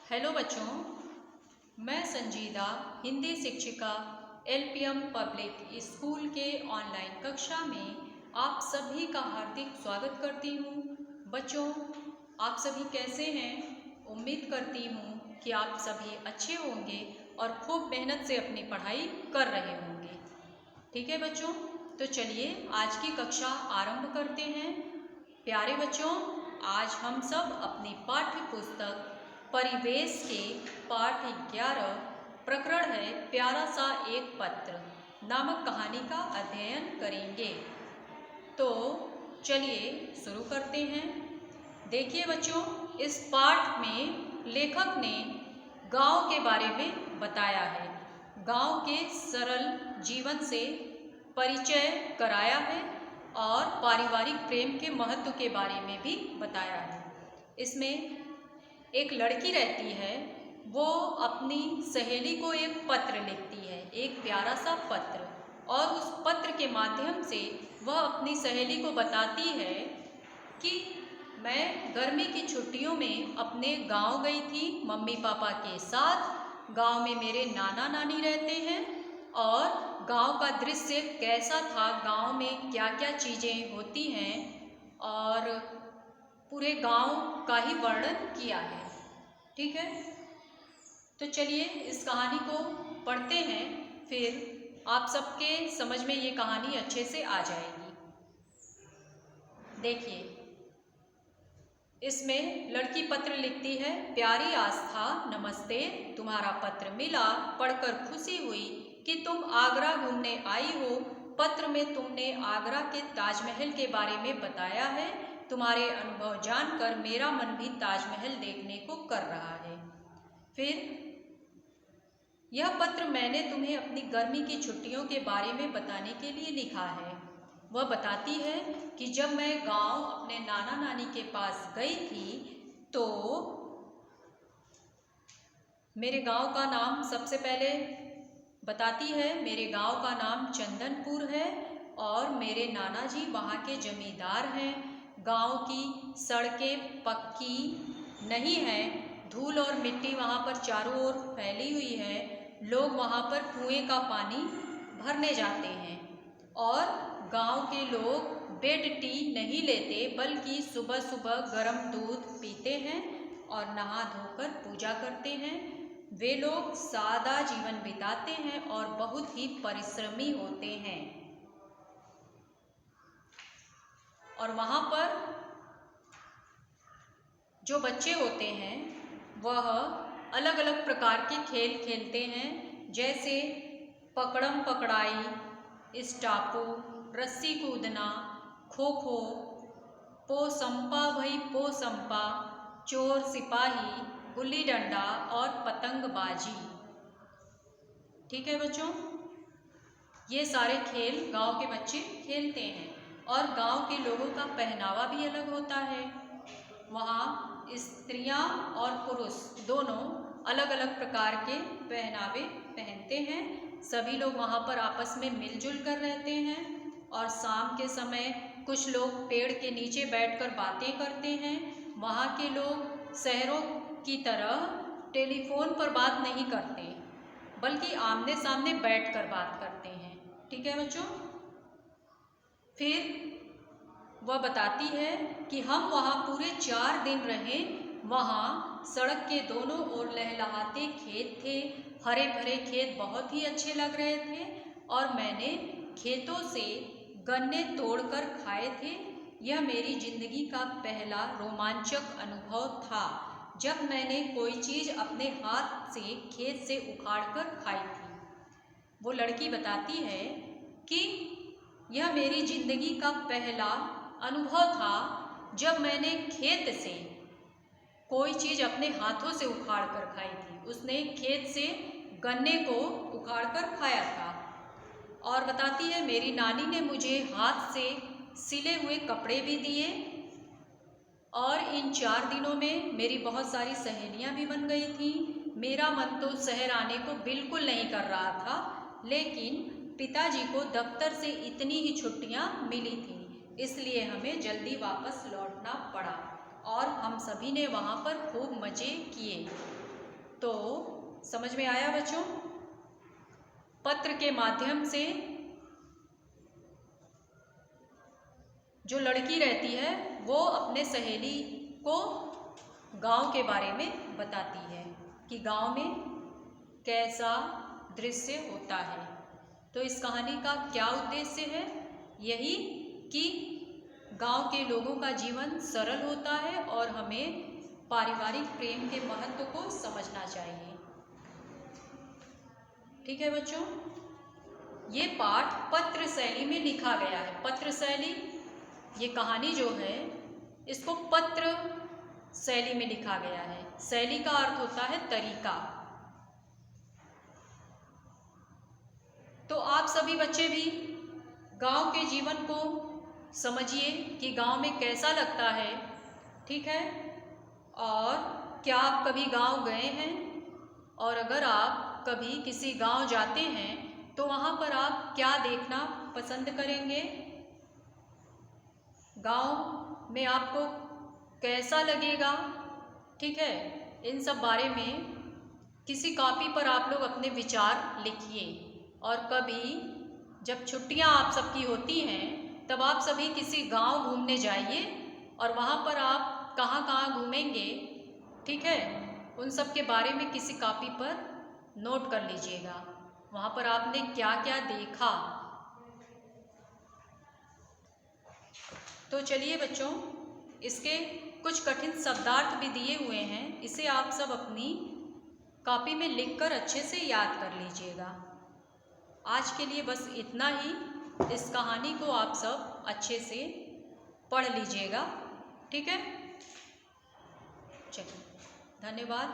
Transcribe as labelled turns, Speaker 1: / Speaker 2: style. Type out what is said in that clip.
Speaker 1: Hello बच्चों, मैं संजीदा हिंदी शिक्षिका एलपीएम पब्लिक स्कूल के ऑनलाइन कक्षा में आप सभी का हार्दिक स्वागत करती हूँ। बच्चों, आप सभी कैसे हैं? उम्मीद करती हूँ कि आप सभी अच्छे होंगे और खूब मेहनत से अपनी पढ़ाई कर रहे होंगे। ठीक है बच्चों, तो चलिए आज की कक्षा आरंभ करते हैं। प्यारे बच्चों, आज हम सब अपनी पाठ्य पुस्तक परिवेश के पाठ 11 प्रकरण है प्यारा सा एक पत्र नामक कहानी का अध्ययन करेंगे। तो चलिए शुरू करते हैं। देखिए बच्चों, इस पाठ में लेखक ने गांव के बारे में बताया है। गांव के सरल जीवन से परिचय कराया है और पारिवारिक प्रेम के महत्व के बारे में भी बताया है। इसमें एक लड़की रहती है, वो अपनी सहेली को एक पत्र लिखती है, एक प्यारा सा पत्र, और उस पत्र के माध्यम से वह अपनी सहेली को बताती है कि मैं गर्मी की छुट्टियों में अपने गांव गई थी मम्मी पापा के साथ। गांव में मेरे नाना नानी रहते हैं और गांव का दृश्य कैसा था, गांव में क्या क्या चीज़ें होती हैं, और पूरे गांव का ही वर्णन किया है। ठीक है, तो चलिए इस कहानी को पढ़ते हैं, फिर आप सबके समझ में ये कहानी अच्छे से आ जाएगी। देखिए, इसमें लड़की पत्र लिखती है। प्यारी आस्था, नमस्ते। तुम्हारा पत्र मिला, पढ़कर खुशी हुई कि तुम आगरा घूमने आई हो। पत्र में तुमने आगरा के ताजमहल के बारे में बताया है। तुम्हारे अनुभव जानकर मेरा मन भी ताजमहल देखने को कर रहा है। फिर यह पत्र मैंने तुम्हें अपनी गर्मी की छुट्टियों के बारे में बताने के लिए लिखा है। वह बताती है कि जब मैं गांव अपने नाना नानी के पास गई थी तो मेरे गांव का नाम सबसे पहले बताती है। मेरे गांव का नाम चंदनपुर है और मेरे नाना जी वहाँ के जमींदार हैं। गांव की सड़कें पक्की नहीं हैं, धूल और मिट्टी वहाँ पर चारों ओर फैली हुई है। लोग वहाँ पर कुएं का पानी भरने जाते हैं और गांव के लोग बेड टी नहीं लेते, बल्कि सुबह सुबह गर्म दूध पीते हैं और नहा धोकर पूजा करते हैं। वे लोग सादा जीवन बिताते हैं और बहुत ही परिश्रमी होते हैं। और वहाँ पर जो बच्चे होते हैं वह अलग अलग प्रकार के खेल खेलते हैं, जैसे पकड़म पकड़ाई, स्टापू, रस्सी कूदना, खो खो, पो संपा भई पो संपा, चोर सिपाही, गुल्ली डंडा और पतंगबाजी। ठीक है बच्चों, ये सारे खेल गांव के बच्चे खेलते हैं। और गांव के लोगों का पहनावा भी अलग होता है। वहाँ स्त्रियां और पुरुष दोनों अलग अलग प्रकार के पहनावे पहनते हैं। सभी लोग वहाँ पर आपस में मिलजुल कर रहते हैं और शाम के समय कुछ लोग पेड़ के नीचे बैठकर बातें करते हैं। वहाँ के लोग शहरों की तरह टेलीफोन पर बात नहीं करते, बल्कि आमने सामने बैठकर बात करते हैं। ठीक है बच्चों, फिर वह बताती है कि हम वहाँ पूरे 4 दिन रहे। वहाँ सड़क के दोनों ओर लहलहाते खेत थे। हरे भरे खेत बहुत ही अच्छे लग रहे थे और मैंने खेतों से गन्ने तोड़कर खाए थे। यह मेरी जिंदगी का पहला रोमांचक अनुभव था जब मैंने कोई चीज़ अपने हाथ से खेत से उखाड़कर खाई थी। वो लड़की बताती है कि यह मेरी जिंदगी का पहला अनुभव था जब मैंने खेत से कोई चीज़ अपने हाथों से उखाड़ कर खाई थी। उसने खेत से गन्ने को उखाड़ कर खाया था। और बताती है मेरी नानी ने मुझे हाथ से सिले हुए कपड़े भी दिए और इन 4 दिनों में मेरी बहुत सारी सहेलियां भी बन गई थी। मेरा मन तो शहर आने को बिल्कुल नहीं कर रहा था, लेकिन पिताजी को दफ्तर से इतनी ही छुट्टियां मिली थी, इसलिए हमें जल्दी वापस लौटना पड़ा और हम सभी ने वहाँ पर खूब मज़े किए। तो समझ में आया बच्चों? पत्र के माध्यम से जो लड़की रहती है वो अपने सहेली को गांव के बारे में बताती है कि गांव में कैसा दृश्य होता है। तो इस कहानी का क्या उद्देश्य है? यही कि गांव के लोगों का जीवन सरल होता है और हमें पारिवारिक प्रेम के महत्व को समझना चाहिए। ठीक है बच्चों, ये पाठ पत्र शैली में लिखा गया है। पत्र शैली, ये कहानी जो है इसको पत्र शैली में लिखा गया है। शैली का अर्थ होता है तरीका। तो आप सभी बच्चे भी गांव के जीवन को समझिए कि गांव में कैसा लगता है। ठीक है, और क्या आप कभी गांव गए हैं? और अगर आप कभी किसी गांव जाते हैं तो वहाँ पर आप क्या देखना पसंद करेंगे? गांव में आपको कैसा लगेगा? ठीक है, इन सब बारे में किसी कॉपी पर आप लोग अपने विचार लिखिए। और कभी जब छुट्टियां आप सबकी होती हैं तब आप सभी किसी गांव घूमने जाइए और वहाँ पर आप कहाँ कहाँ घूमेंगे, ठीक है, उन सब के बारे में किसी कॉपी पर नोट कर लीजिएगा। वहाँ पर आपने क्या क्या देखा। तो चलिए बच्चों, इसके कुछ कठिन शब्दार्थ भी दिए हुए हैं, इसे आप सब अपनी कॉपी में लिखकर अच्छे से याद कर लीजिएगा। आज के लिए बस इतना ही। इस कहानी को आप सब अच्छे से पढ़ लीजिएगा। ठीक है, चलिए, धन्यवाद।